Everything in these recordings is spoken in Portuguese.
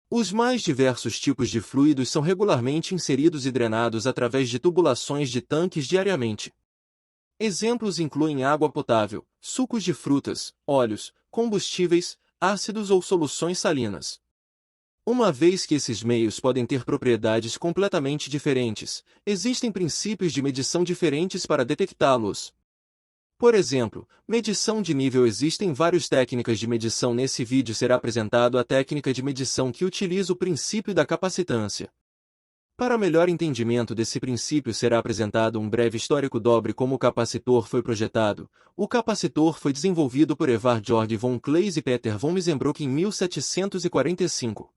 Os mais diversos tipos de fluidos são regularmente inseridos e drenados através de tubulações de tanques diariamente. Exemplos incluem água potável, sucos de frutas, óleos, combustíveis, ácidos ou soluções salinas. Uma vez que esses meios podem ter propriedades completamente diferentes, existem princípios de medição diferentes para detectá-los. Por exemplo, medição de nível. Existem várias técnicas de medição. Nesse vídeo será apresentado a técnica de medição que utiliza o princípio da capacitância. Para melhor entendimento desse princípio será apresentado um breve histórico sobre como o capacitor foi projetado. O capacitor foi desenvolvido por Edvard Georg von Claeys e Peter von Missenbroek em 1745.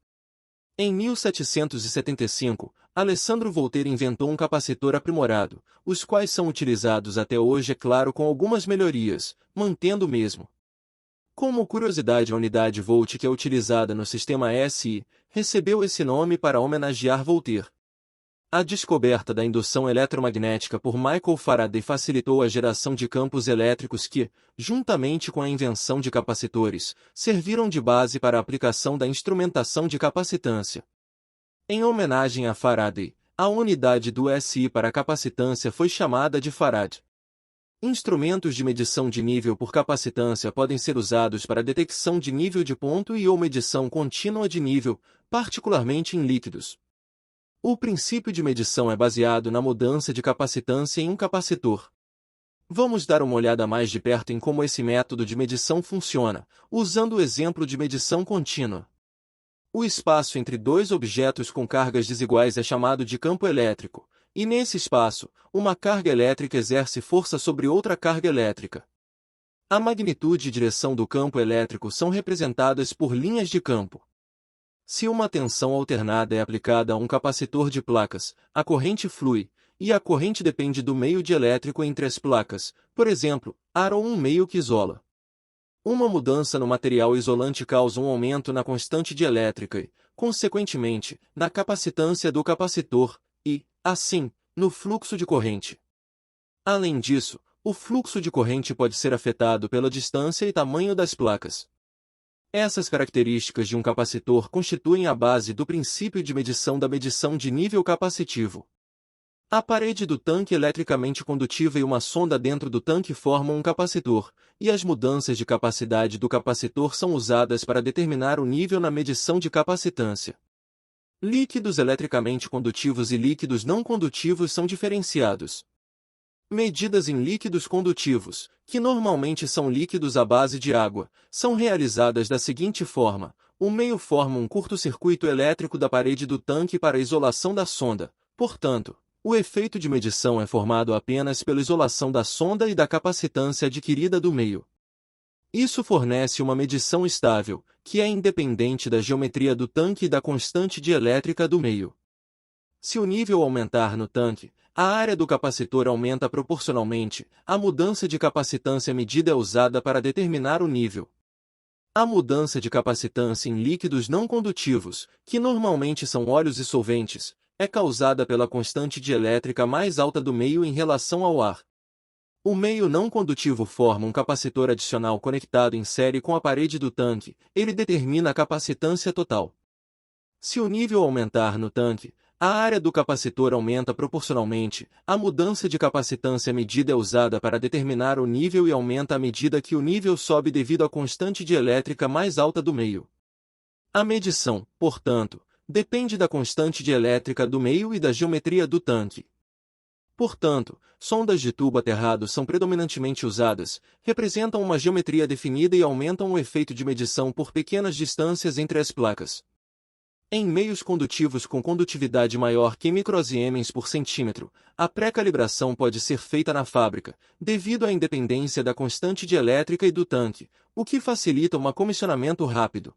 Em 1775, Alessandro Voltaire inventou um capacitor aprimorado, os quais são utilizados até hoje, é claro, com algumas melhorias, mantendo o mesmo. Como curiosidade, a unidade volt que é utilizada no sistema SI, recebeu esse nome para homenagear Voltaire. A descoberta da indução eletromagnética por Michael Faraday facilitou a geração de campos elétricos que, juntamente com a invenção de capacitores, serviram de base para a aplicação da instrumentação de capacitância. Em homenagem a Faraday, a unidade do SI para capacitância foi chamada de Farad. Instrumentos de medição de nível por capacitância podem ser usados para detecção de nível de ponto e ou medição contínua de nível, particularmente em líquidos. O princípio de medição é baseado na mudança de capacitância em um capacitor. Vamos dar uma olhada mais de perto em como esse método de medição funciona, usando o exemplo de medição contínua. O espaço entre dois objetos com cargas desiguais é chamado de campo elétrico, e nesse espaço, uma carga elétrica exerce força sobre outra carga elétrica. A magnitude e direção do campo elétrico são representadas por linhas de campo. Se uma tensão alternada é aplicada a um capacitor de placas, a corrente flui, e a corrente depende do meio dielétrico entre as placas, por exemplo, ar ou um meio que isola. Uma mudança no material isolante causa um aumento na constante dielétrica e, consequentemente, na capacitância do capacitor, e, assim, no fluxo de corrente. Além disso, o fluxo de corrente pode ser afetado pela distância e tamanho das placas. Essas características de um capacitor constituem a base do princípio de medição da medição de nível capacitivo. A parede do tanque eletricamente condutiva e uma sonda dentro do tanque formam um capacitor, e as mudanças de capacidade do capacitor são usadas para determinar o nível na medição de capacitância. Líquidos eletricamente condutivos e líquidos não condutivos são diferenciados. Medidas em líquidos condutivos, que normalmente são líquidos à base de água, são realizadas da seguinte forma: o meio forma um curto-circuito elétrico da parede do tanque para a isolação da sonda, portanto, o efeito de medição é formado apenas pela isolação da sonda e da capacitância adquirida do meio. Isso fornece uma medição estável, que é independente da geometria do tanque e da constante dielétrica do meio. Se o nível aumentar no tanque, a área do capacitor aumenta proporcionalmente, a mudança de capacitância medida é usada para determinar o nível. A mudança de capacitância em líquidos não condutivos, que normalmente são óleos e solventes, é causada pela constante dielétrica mais alta do meio em relação ao ar. O meio não condutivo forma um capacitor adicional conectado em série com a parede do tanque, ele determina a capacitância total. Se o nível aumentar no tanque, a área do capacitor aumenta proporcionalmente, a mudança de capacitância medida é usada para determinar o nível e aumenta à medida que o nível sobe devido à constante dielétrica mais alta do meio. A medição, portanto, depende da constante dielétrica do meio e da geometria do tanque. Portanto, sondas de tubo aterrado são predominantemente usadas, representam uma geometria definida e aumentam o efeito de medição por pequenas distâncias entre as placas. Em meios condutivos com condutividade maior que microsiemens por centímetro, a pré-calibração pode ser feita na fábrica, devido à independência da constante dielétrica e do tanque, o que facilita um comissionamento rápido.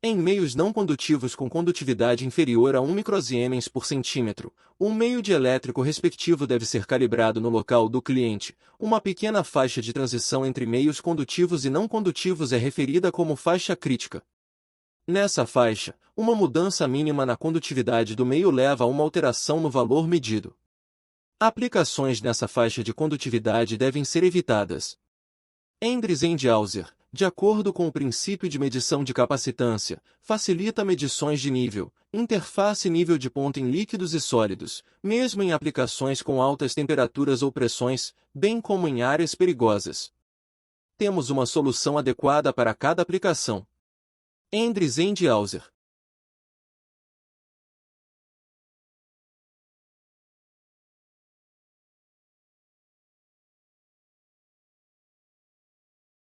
Em meios não condutivos com condutividade inferior a 1 microsiemens por centímetro, o meio dielétrico respectivo deve ser calibrado no local do cliente. Uma pequena faixa de transição entre meios condutivos e não condutivos é referida como faixa crítica. Nessa faixa, uma mudança mínima na condutividade do meio leva a uma alteração no valor medido. Aplicações nessa faixa de condutividade devem ser evitadas. Endres and Hauser, De acordo com o princípio de medição de capacitância, facilita medições de nível, interface e nível de ponto em líquidos e sólidos, mesmo em aplicações com altas temperaturas ou pressões, bem como em áreas perigosas. Temos uma solução adequada para cada aplicação. Endres Endhauser